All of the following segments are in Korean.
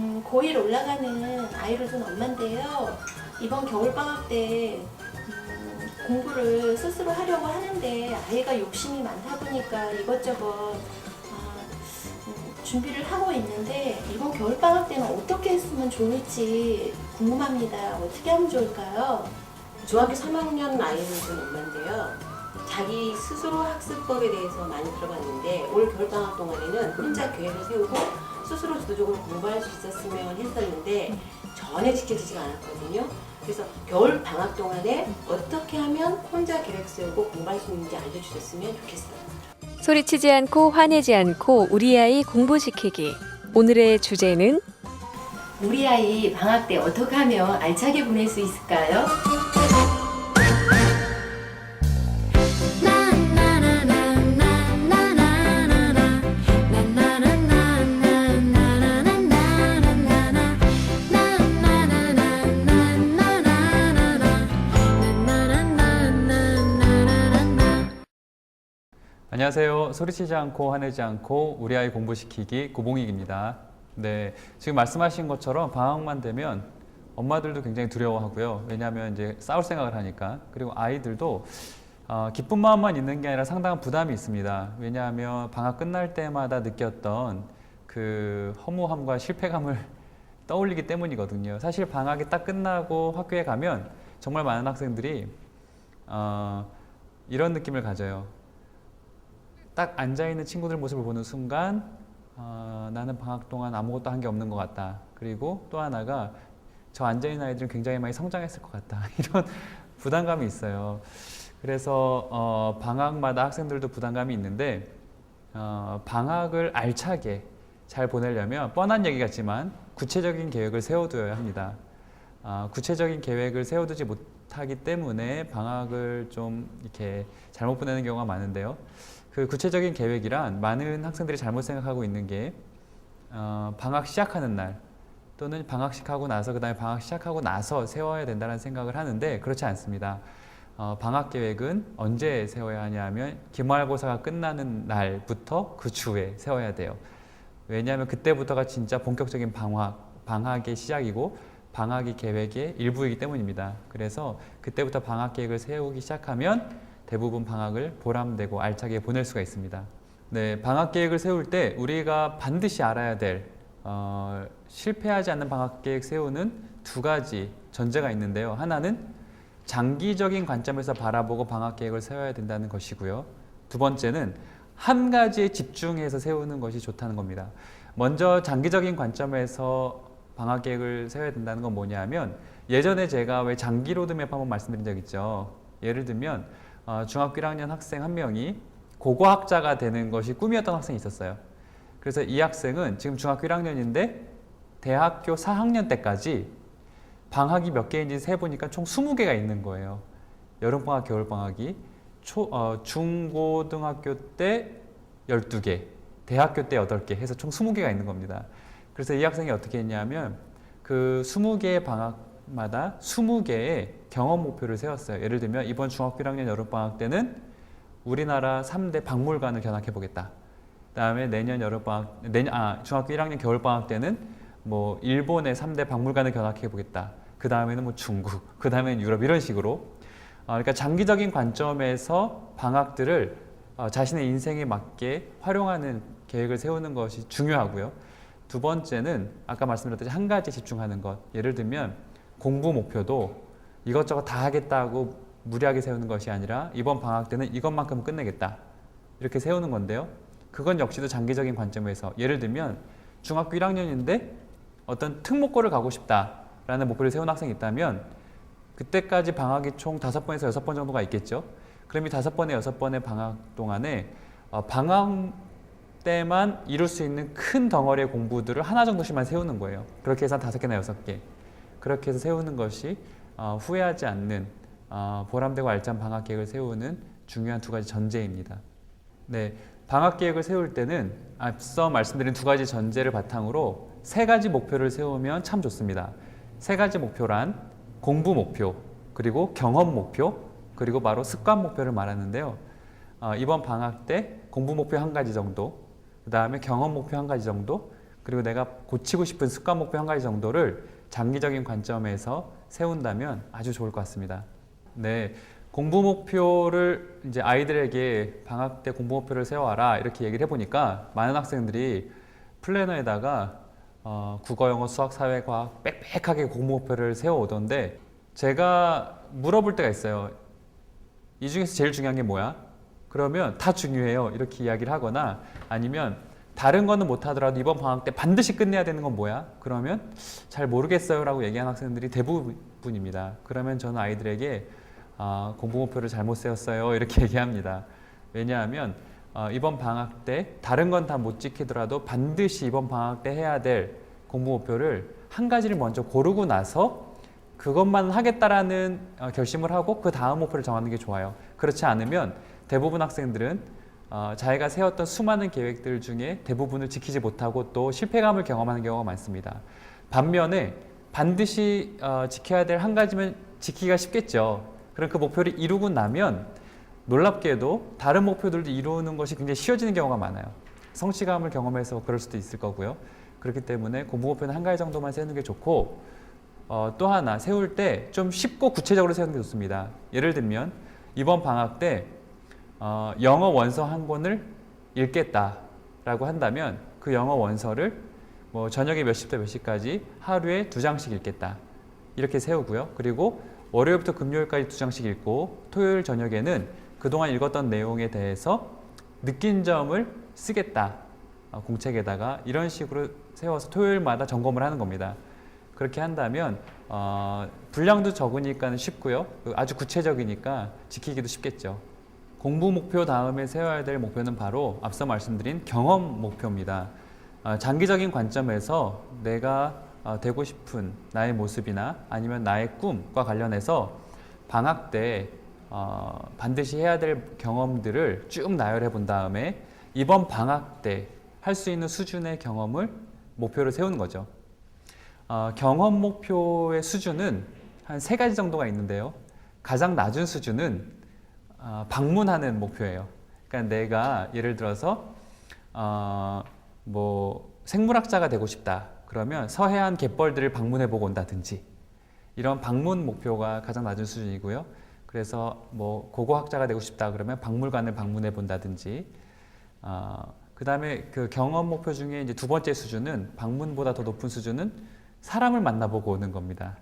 고1 올라가는 아이를 둔 엄마인데요. 이번 겨울방학 때 공부를 스스로 하려고 하는데 아이가 욕심이 많다 보니까 이것저것 준비를 하고 있는데 이번 겨울방학 때는 어떻게 했으면 좋을지 궁금합니다. 어떻게 하면 좋을까요? 중학교 3학년 아이를 둔 엄마인데요. 자기 스스로 학습법에 대해서 많이 들어봤는데 올 겨울방학 동안에는 혼자 계획을 세우고 스스로 주도적으로 공부할 수 있었으면 했었는데 전혀 지켜지지가 않았거든요. 그래서 겨울방학 동안에 어떻게 하면 혼자 계획 세우고 공부할 수 있는지 알려주셨으면 좋겠어요. 소리치지 않고 화내지 않고 우리 아이 공부시키기. 오늘의 주제는 우리 아이 방학 때 어떻게 하면 알차게 보낼 수 있을까요? 안녕하세요. 소리치지 않고 화내지 않고 우리 아이 공부시키기 고봉익입니다. 네, 지금 말씀하신 것처럼 방학만 되면 엄마들도 굉장히 두려워하고요. 왜냐하면 이제 싸울 생각을 하니까. 그리고 아이들도 기쁜 마음만 있는 게 아니라 상당한 부담이 있습니다. 왜냐하면 방학 끝날 때마다 느꼈던 그 허무함과 실패감을 떠올리기 때문이거든요. 사실 방학이 딱 끝나고 학교에 가면 정말 많은 학생들이 이런 느낌을 가져요. 딱 앉아있는 친구들 모습을 보는 순간 나는 방학 동안 아무것도 한 게 없는 것 같다. 그리고 또 하나가 저 앉아있는 아이들은 굉장히 많이 성장했을 것 같다. 이런 부담감이 있어요. 그래서 방학마다 학생들도 부담감이 있는데 방학을 알차게 잘 보내려면 뻔한 얘기 같지만 구체적인 계획을 세워두어야 합니다. 구체적인 계획을 세워두지 못하기 때문에 방학을 좀 이렇게 잘못 보내는 경우가 많은데요. 그 구체적인 계획이란 많은 학생들이 잘못 생각하고 있는 게 방학 시작하는 날 또는 방학식하고 나서 그 다음에 방학 시작하고 나서 세워야 된다는 생각을 하는데 그렇지 않습니다. 방학 계획은 언제 세워야 하냐면 기말고사가 끝나는 날부터 그 주에 세워야 돼요. 왜냐하면 그때부터가 진짜 본격적인 방학의 시작이고 방학이 계획의 일부이기 때문입니다. 그래서 그때부터 방학 계획을 세우기 시작하면 대부분 방학을 보람되고 알차게 보낼 수가 있습니다. 네, 방학 계획을 세울 때 우리가 반드시 알아야 될 실패하지 않는 방학 계획 세우는 두 가지 전제가 있는데요. 하나는 장기적인 관점에서 바라보고 방학 계획을 세워야 된다는 것이고요. 두 번째는 한 가지에 집중해서 세우는 것이 좋다는 겁니다. 먼저 장기적인 관점에서 방학 계획을 세워야 된다는 건 뭐냐면 예전에 제가 왜 장기 로드맵 한번 말씀드린 적 있죠. 예를 들면 중학교 1학년 학생 한 명이 고고학자가 되는 것이 꿈이었던 학생이 있었어요. 그래서 이 학생은 지금 중학교 1학년인데 대학교 4학년 때까지 방학이 몇 개인지 세보니까 총 20개가 있는 거예요. 여름방학, 겨울방학이 중고등학교 때 12개, 대학교 때 8개 해서 총 20개가 있는 겁니다. 그래서 이 학생이 어떻게 했냐면 그 20개의 방학마다 20개의 경험 목표를 세웠어요. 예를 들면 이번 중학교 1학년 여름방학 때는 우리나라 3대 박물관을 견학해 보겠다. 그다음에 내년 여름방학, 중학교 1학년 겨울방학 때는 뭐 일본의 3대 박물관을 견학해 보겠다. 그 다음에는 뭐 중국, 그 다음에는 유럽 이런 식으로 그러니까 장기적인 관점에서 방학들을 자신의 인생에 맞게 활용하는 계획을 세우는 것이 중요하고요. 두 번째는 아까 말씀드렸듯이 한 가지에 집중하는 것. 예를 들면 공부 목표도 이것저것 다 하겠다고 무리하게 세우는 것이 아니라 이번 방학 때는 이것만큼 끝내겠다. 이렇게 세우는 건데요. 그건 역시도 장기적인 관점에서 예를 들면 중학교 1학년인데 어떤 특목고를 가고 싶다라는 목표를 세운 학생이 있다면 그때까지 방학이 총 5번에서 6번 정도가 있겠죠. 그럼 이 5번에 6번의 방학 동안에 방학 때만 이룰 수 있는 큰 덩어리의 공부들을 하나 정도씩만 세우는 거예요. 그렇게 해서 5개나 6개. 그렇게 해서 세우는 것이 후회하지 않는 보람되고 알찬 방학 계획을 세우는 중요한 두 가지 전제입니다. 네, 방학 계획을 세울 때는 앞서 말씀드린 두 가지 전제를 바탕으로 세 가지 목표를 세우면 참 좋습니다. 세 가지 목표란 공부 목표, 그리고 경험 목표, 그리고 바로 습관 목표를 말하는데요. 이번 방학 때 공부 목표 한 가지 정도, 그 다음에 경험 목표 한 가지 정도, 그리고 내가 고치고 싶은 습관 목표 한 가지 정도를 장기적인 관점에서 세운다면 아주 좋을 것 같습니다. 네, 공부 목표를 이제 아이들에게 방학 때 공부 목표를 세워라 이렇게 얘기를 해보니까 많은 학생들이 플래너에다가 국어, 영어, 수학, 사회, 과학 빽빽하게 공부 목표를 세워오던데 제가 물어볼 때가 있어요. 이 중에서 제일 중요한 게 뭐야? 그러면 다 중요해요 이렇게 이야기를 하거나 아니면 다른 거는 못하더라도 이번 방학 때 반드시 끝내야 되는 건 뭐야? 그러면 잘 모르겠어요 라고 얘기하는 학생들이 대부분입니다. 그러면 저는 아이들에게 공부 목표를 잘못 세웠어요 이렇게 얘기합니다. 왜냐하면 이번 방학 때 다른 건 다 못 지키더라도 반드시 이번 방학 때 해야 될 공부 목표를 한 가지를 먼저 고르고 나서 그것만 하겠다라는 결심을 하고 그 다음 목표를 정하는 게 좋아요. 그렇지 않으면 대부분 학생들은 자기가 세웠던 수많은 계획들 중에 대부분을 지키지 못하고 또 실패감을 경험하는 경우가 많습니다. 반면에 반드시 지켜야 될 한 가지면 지키기가 쉽겠죠. 그럼 그 목표를 이루고 나면 놀랍게도 다른 목표들도 이루는 것이 굉장히 쉬워지는 경우가 많아요. 성취감을 경험해서 그럴 수도 있을 거고요. 그렇기 때문에 공부 목표는 한 가지 정도만 세우는 게 좋고 또 하나 세울 때 좀 쉽고 구체적으로 세우는 게 좋습니다. 예를 들면 이번 방학 때 영어 원서 한 권을 읽겠다라고 한다면 그 영어 원서를 뭐 저녁에 몇 시부터 몇 시까지 하루에 2장씩 읽겠다 이렇게 세우고요. 그리고 월요일부터 금요일까지 2장씩 읽고 토요일 저녁에는 그동안 읽었던 내용에 대해서 느낀 점을 쓰겠다 공책에다가 이런 식으로 세워서 토요일마다 점검을 하는 겁니다. 그렇게 한다면 분량도 적으니까 쉽고요. 아주 구체적이니까 지키기도 쉽겠죠. 공부 목표 다음에 세워야 될 목표는 바로 앞서 말씀드린 경험 목표입니다. 장기적인 관점에서 내가 되고 싶은 나의 모습이나 아니면 나의 꿈과 관련해서 방학 때 반드시 해야 될 경험들을 쭉 나열해 본 다음에 이번 방학 때 할 수 있는 수준의 경험을 목표를 세우는 거죠. 경험 목표의 수준은 한 3가지 정도가 있는데요. 가장 낮은 수준은 방문하는 목표예요. 그러니까 내가 예를 들어서 뭐 생물학자가 되고 싶다. 그러면 서해안 갯벌들을 방문해 보고 온다든지 이런 방문 목표가 가장 낮은 수준이고요. 그래서 뭐 고고학자가 되고 싶다 그러면 박물관을 방문해 본다든지 그 다음에 그 경험 목표 중에 이제 2번째 수준은 방문보다 더 높은 수준은 사람을 만나보고 오는 겁니다.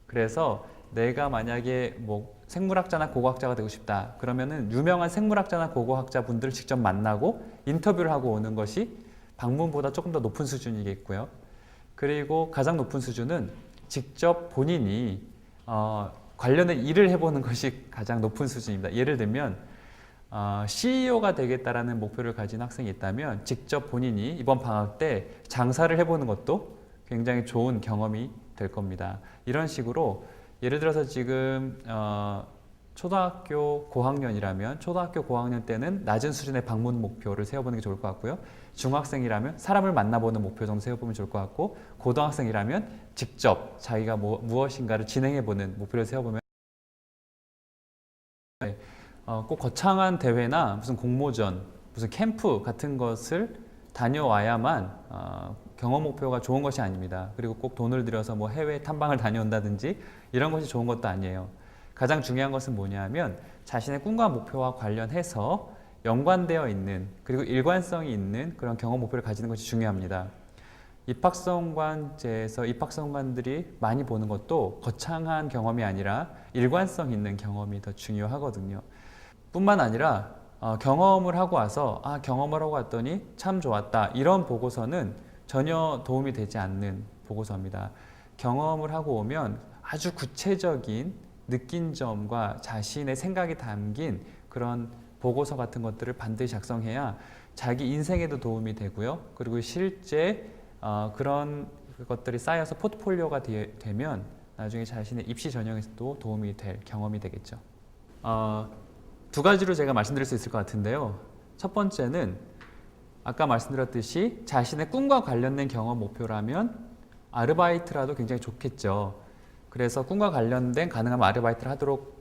그래서 내가 만약에 뭐 생물학자나 고고학자가 되고 싶다 그러면은 유명한 생물학자나 고고학자 분들을 직접 만나고 인터뷰를 하고 오는 것이 방문보다 조금 더 높은 수준이겠고요. 그리고 가장 높은 수준은 직접 본인이 관련된 일을 해보는 것이 가장 높은 수준입니다. 예를 들면 CEO가 되겠다라는 목표를 가진 학생이 있다면 직접 본인이 이번 방학 때 장사를 해보는 것도 굉장히 좋은 경험이 될 겁니다. 이런 식으로 예를 들어서 지금 초등학교 고학년이라면 초등학교 고학년 때는 낮은 수준의 방문 목표를 세워보는 게 좋을 것 같고요. 중학생이라면 사람을 만나보는 목표 정도 세워보면 좋을 것 같고 고등학생이라면 직접 자기가 무엇인가를 진행해보는 목표를 세워보면 꼭 거창한 대회나 무슨 공모전, 무슨 캠프 같은 것을 다녀와야만 경험 목표가 좋은 것이 아닙니다. 그리고 꼭 돈을 들여서 뭐 해외 탐방을 다녀온다든지 이런 것이 좋은 것도 아니에요. 가장 중요한 것은 뭐냐면 자신의 꿈과 목표와 관련해서 연관되어 있는 그리고 일관성이 있는 그런 경험 목표를 가지는 것이 중요합니다. 입학성관제에서 입학성관들이 많이 보는 것도 거창한 경험이 아니라 일관성 있는 경험이 더 중요하거든요. 뿐만 아니라 경험을 하고 와서 경험을 하고 왔더니 참 좋았다 이런 보고서는 전혀 도움이 되지 않는 보고서입니다. 경험을 하고 오면 아주 구체적인 느낀 점과 자신의 생각이 담긴 그런 보고서 같은 것들을 반드시 작성해야 자기 인생에도 도움이 되고요. 그리고 실제 그런 것들이 쌓여서 포트폴리오가 되면 나중에 자신의 입시 전형에서도 도움이 될 경험이 되겠죠. 2가지로 제가 말씀드릴 수 있을 것 같은데요. 첫 번째는 아까 말씀드렸듯이 자신의 꿈과 관련된 경험 목표라면 아르바이트라도 굉장히 좋겠죠. 그래서 꿈과 관련된 가능한 아르바이트를 하도록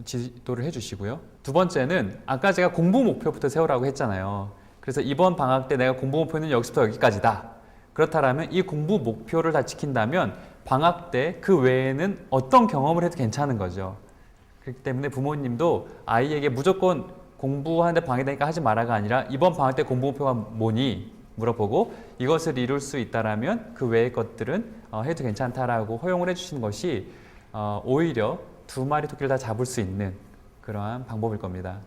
지도를 해주시고요. 2번째는 아까 제가 공부 목표부터 세우라고 했잖아요. 그래서 이번 방학 때 내가 공부 목표는 여기서부터 여기까지다. 그렇다면 이 공부 목표를 다 지킨다면 방학 때 그 외에는 어떤 경험을 해도 괜찮은 거죠. 그렇기 때문에 부모님도 아이에게 무조건 공부하는데 방해되니까 하지 마라가 아니라 이번 방학 때 공부 목표가 뭐니 물어보고 이것을 이룰 수 있다라면 그 외의 것들은 해도 괜찮다라고 허용을 해주시는 것이 오히려 두 마리 토끼를 다 잡을 수 있는 그러한 방법일 겁니다.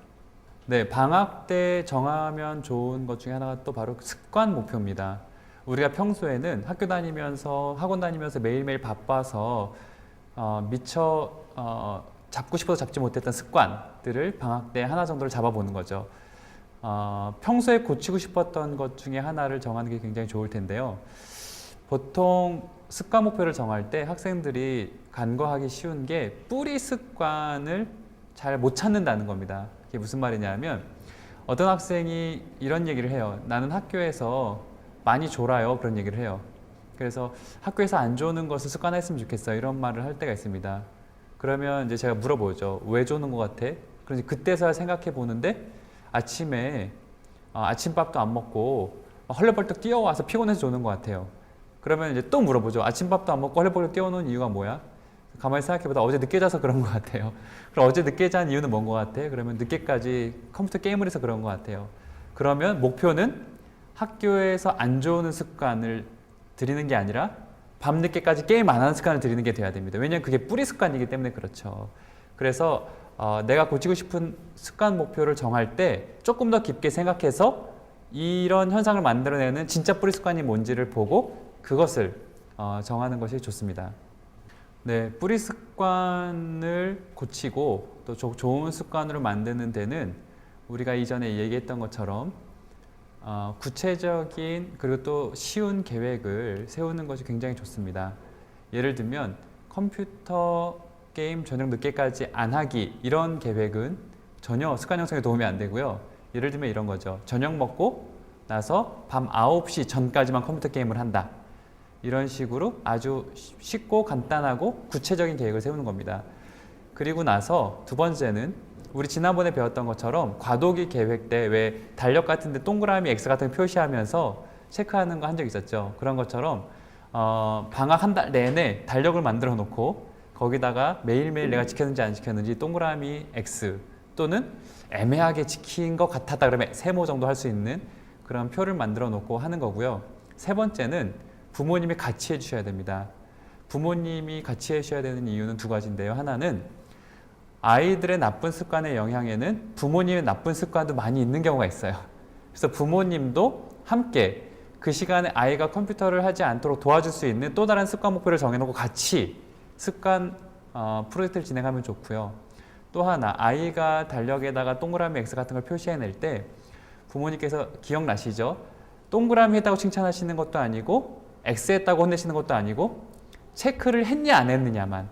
네, 방학 때 정하면 좋은 것 중에 하나가 또 바로 습관 목표입니다. 우리가 평소에는 학교 다니면서 학원 다니면서 매일매일 바빠서 미처 잡고 싶어서 잡지 못했던 습관들을 방학 때 하나 정도를 잡아보는 거죠. 평소에 고치고 싶었던 것 중에 하나를 정하는 게 굉장히 좋을 텐데요. 보통 습관 목표를 정할 때 학생들이 간과하기 쉬운 게 뿌리 습관을 잘 못 찾는다는 겁니다. 그게 무슨 말이냐면 어떤 학생이 이런 얘기를 해요. 나는 학교에서 많이 졸아요. 그런 얘기를 해요. 그래서 학교에서 안 조는 것을 습관화했으면 좋겠어. 이런 말을 할 때가 있습니다. 그러면 이제 제가 물어보죠. 왜 조는 것 같아? 그래서 그때서야 생각해 보는데 아침에 아침밥도 안 먹고 헐레벌떡 뛰어와서 피곤해서 조는 것 같아요. 그러면 이제 또 물어보죠. 아침밥도 안 먹고 헐레벌떡 뛰어오는 이유가 뭐야? 가만히 생각해보다 어제 늦게 자서 그런 것 같아요. 그럼 어제 늦게 잔 이유는 뭔 것 같아? 그러면 늦게까지 컴퓨터 게임을 해서 그런 것 같아요. 그러면 목표는 학교에서 안 좋은 습관을 들이는 게 아니라 밤늦게까지 게임 안 하는 습관을 들이는 게 돼야 됩니다. 왜냐하면 그게 뿌리 습관이기 때문에 그렇죠. 그래서 내가 고치고 싶은 습관 목표를 정할 때 조금 더 깊게 생각해서 이런 현상을 만들어내는 진짜 뿌리 습관이 뭔지를 보고 그것을 정하는 것이 좋습니다. 네, 뿌리 습관을 고치고 또 좋은 습관으로 만드는 데는 우리가 이전에 얘기했던 것처럼 구체적인 그리고 또 쉬운 계획을 세우는 것이 굉장히 좋습니다. 예를 들면 컴퓨터 게임 저녁 늦게까지 안 하기 이런 계획은 전혀 습관 형성에 도움이 안 되고요. 예를 들면 이런 거죠. 저녁 먹고 나서 밤 9시 전까지만 컴퓨터 게임을 한다. 이런 식으로 아주 쉽고 간단하고 구체적인 계획을 세우는 겁니다. 그리고 나서 두 번째는 우리 지난번에 배웠던 것처럼 과도기 계획 때 왜 달력 같은 데 동그라미 X 같은 거 표시하면서 체크하는 거 한 적 있었죠. 그런 것처럼 방학 한 달 내내 달력을 만들어 놓고 거기다가 매일매일 내가 지켰는지 안 지켰는지 동그라미 X 또는 애매하게 지킨 것 같았다 그러면 세모 정도 할 수 있는 그런 표를 만들어 놓고 하는 거고요. 세 번째는 부모님이 같이 해주셔야 됩니다. 부모님이 같이 해주셔야 되는 이유는 두 가지인데요. 하나는 아이들의 나쁜 습관의 영향에는 부모님의 나쁜 습관도 많이 있는 경우가 있어요. 그래서 부모님도 함께 그 시간에 아이가 컴퓨터를 하지 않도록 도와줄 수 있는 또 다른 습관 목표를 정해놓고 같이 습관 프로젝트를 진행하면 좋고요. 또 하나 아이가 달력에다가 동그라미 X 같은 걸 표시해낼 때 부모님께서 기억나시죠? 동그라미 했다고 칭찬하시는 것도 아니고 X 했다고 혼내시는 것도 아니고 체크를 했냐 안 했느냐만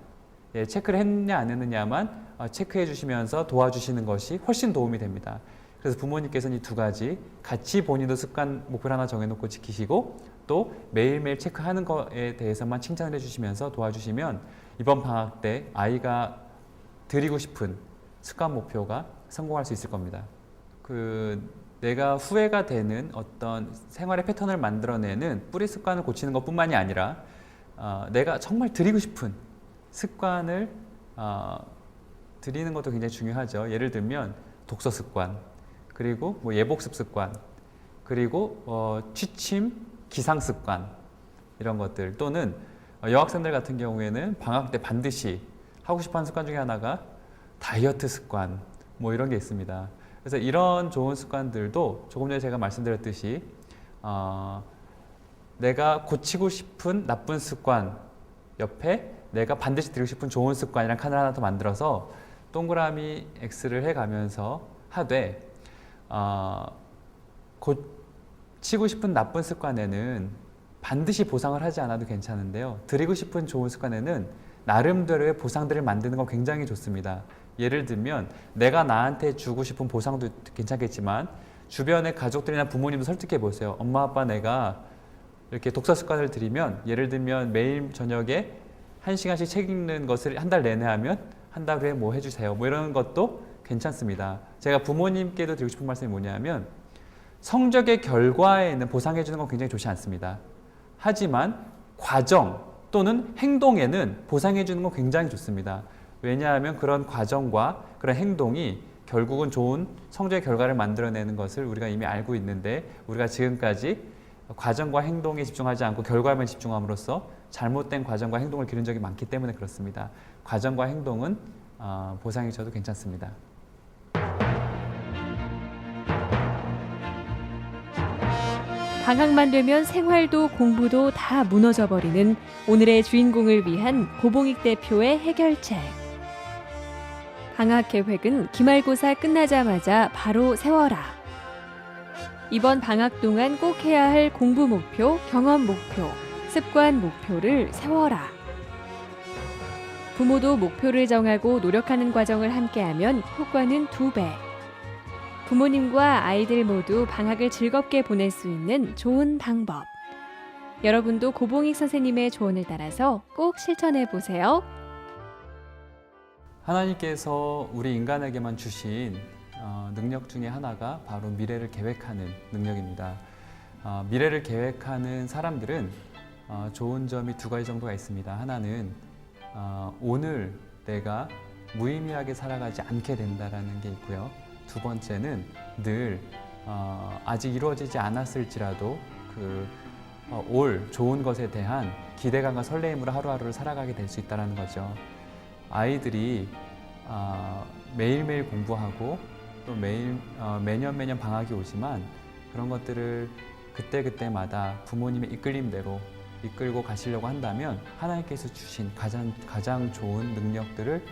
체크를 했냐 안 했느냐만 체크해 주시면서 도와주시는 것이 훨씬 도움이 됩니다. 그래서 부모님께서는 이 두 가지 같이 본인도 습관 목표를 하나 정해놓고 지키시고 또 매일매일 체크하는 거에 대해서만 칭찬을 해주시면서 도와주시면 이번 방학 때 아이가 드리고 싶은 습관 목표가 성공할 수 있을 겁니다. 내가 후회가 되는 어떤 생활의 패턴을 만들어내는 뿌리 습관을 고치는 것뿐만이 아니라 내가 정말 드리고 싶은 습관을 드리는 것도 굉장히 중요하죠. 예를 들면 독서 습관, 그리고 예복습 습관, 그리고 취침, 기상 습관 이런 것들 또는 여학생들 같은 경우에는 방학 때 반드시 하고 싶어하는 습관 중에 하나가 다이어트 습관 이런 게 있습니다. 그래서 이런 좋은 습관들도 조금 전에 제가 말씀드렸듯이 내가 고치고 싶은 나쁜 습관 옆에 내가 반드시 드리고 싶은 좋은 습관이랑 칸을 하나 더 만들어서 동그라미 X를 해가면서 하되 고치고 싶은 나쁜 습관에는 반드시 보상을 하지 않아도 괜찮은데요. 드리고 싶은 좋은 습관에는 나름대로의 보상들을 만드는 건 굉장히 좋습니다. 예를 들면 내가 나한테 주고 싶은 보상도 괜찮겠지만 주변의 가족들이나 부모님도 설득해 보세요. 엄마 아빠 내가 이렇게 독서 습관을 들이면 예를 들면 매일 저녁에 1시간씩 책 읽는 것을 한 달 내내 하면 한 달 후에 뭐 해주세요. 이런 것도 괜찮습니다. 제가 부모님께도 드리고 싶은 말씀이 뭐냐면 성적의 결과에는 보상해 주는 건 굉장히 좋지 않습니다. 하지만 과정 또는 행동에는 보상해 주는 건 굉장히 좋습니다. 왜냐하면 그런 과정과 그런 행동이 결국은 좋은 성적의 결과를 만들어내는 것을 우리가 이미 알고 있는데, 우리가 지금까지 과정과 행동에 집중하지 않고 결과에만 집중함으로써 잘못된 과정과 행동을 기른 적이 많기 때문에 그렇습니다. 과정과 행동은 보상해 줘도 괜찮습니다. 방학만 되면 생활도 공부도 다 무너져버리는 오늘의 주인공을 위한 고봉익 대표의 해결책. 방학 계획은 기말고사 끝나자마자 바로 세워라. 이번 방학 동안 꼭 해야 할 공부 목표, 경험 목표, 습관 목표를 세워라. 부모도 목표를 정하고 노력하는 과정을 함께하면 효과는 2배. 부모님과 아이들 모두 방학을 즐겁게 보낼 수 있는 좋은 방법. 여러분도 고봉익 선생님의 조언을 따라서 꼭 실천해 보세요. 하나님께서 우리 인간에게만 주신 능력 중에 하나가 바로 미래를 계획하는 능력입니다. 미래를 계획하는 사람들은 좋은 점이 2가지 정도가 있습니다. 하나는 오늘 내가 무의미하게 살아가지 않게 된다는 게 있고요. 2번째는 늘 아직 이루어지지 않았을지라도 올 좋은 것에 대한 기대감과 설레임으로 하루하루를 살아가게 될 수 있다는 거죠. 아이들이 매일매일 공부하고 또 매년 방학이 오지만 그런 것들을 그때그때마다 부모님의 이끌림대로 이끌고 가시려고 한다면 하나님께서 주신 가장 좋은 능력들을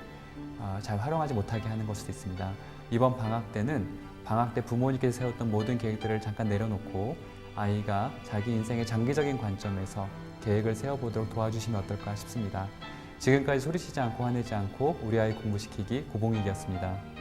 잘 활용하지 못하게 하는 것일 수도 있습니다. 이번 방학 때는 방학 때 부모님께서 세웠던 모든 계획들을 잠깐 내려놓고 아이가 자기 인생의 장기적인 관점에서 계획을 세워보도록 도와주시면 어떨까 싶습니다. 지금까지 소리치지 않고 화내지 않고 우리 아이 공부시키기 고봉익이었습니다.